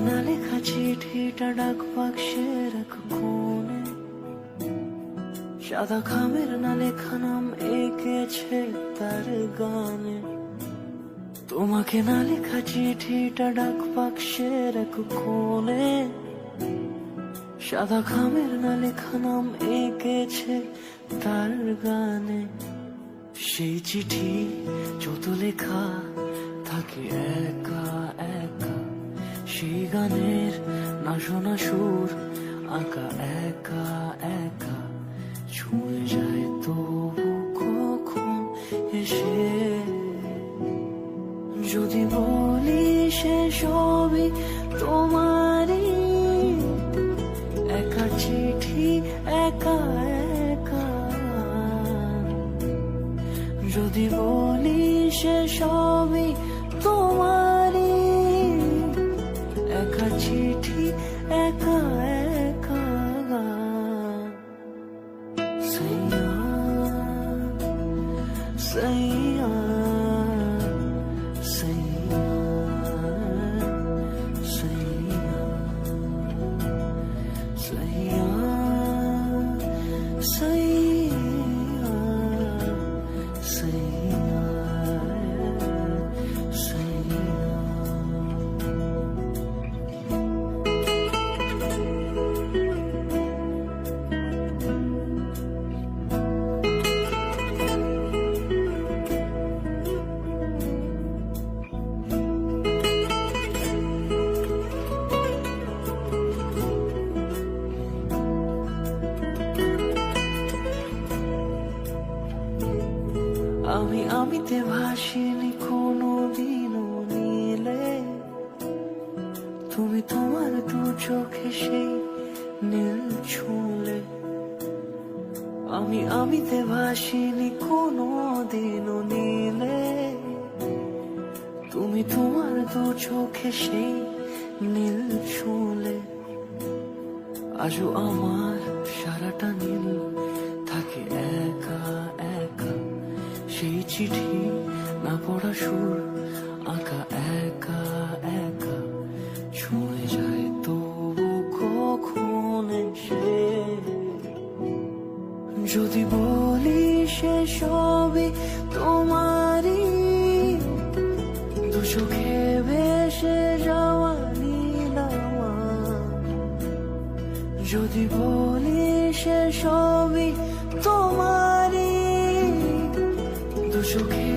না লেখা চিঠিটা ডাক বাক্সের এক কোণে, সাদা খামের না লেখা নাম এঁকেছে তার গানে। তোমাকে না লেখা চিঠিটা ডাক বাক্সের এক কোণে, সাদা খামের না লেখা নাম এঁকেছে তার গানে। সেই চিঠি যত লেখা থাকে একা একা, সেই গানের না শোনা সুর আঁকা একা একা, ছুঁয়ে যায় তবু কখন এসে। যদি বলি সে সবই তোমারই, একা চিঠি একা একা। যদি বলি সে সবই তোমারই, একা চিঠি একা একা। সাইয়া সাইয়া সাইয়া সাইয়া সাইয়া সাইয়া সাইয়া সাইয়া। আমিতে ভাসিনি কোনো দিনও নীলে, তুমি তোমার দু চোখে সেই নীল ছুঁলে। আমিতে ভাসিনি কোনো দিনও নীলে, তুমি তোমার দু চোখে সেই নীল ছুঁলে। আজও আমার সারাটা নীল থাকে একা একা, সেই চিঠি না পড়া সুর আঁকা একা একা, ছুঁয়ে যায় তবু কখন এসে। যদি বলি সে সবই তোমারই, দু চোখে ভেসে যাওয়া নীলামা। যদি বলি সে সবই তোমারই, দু চোখে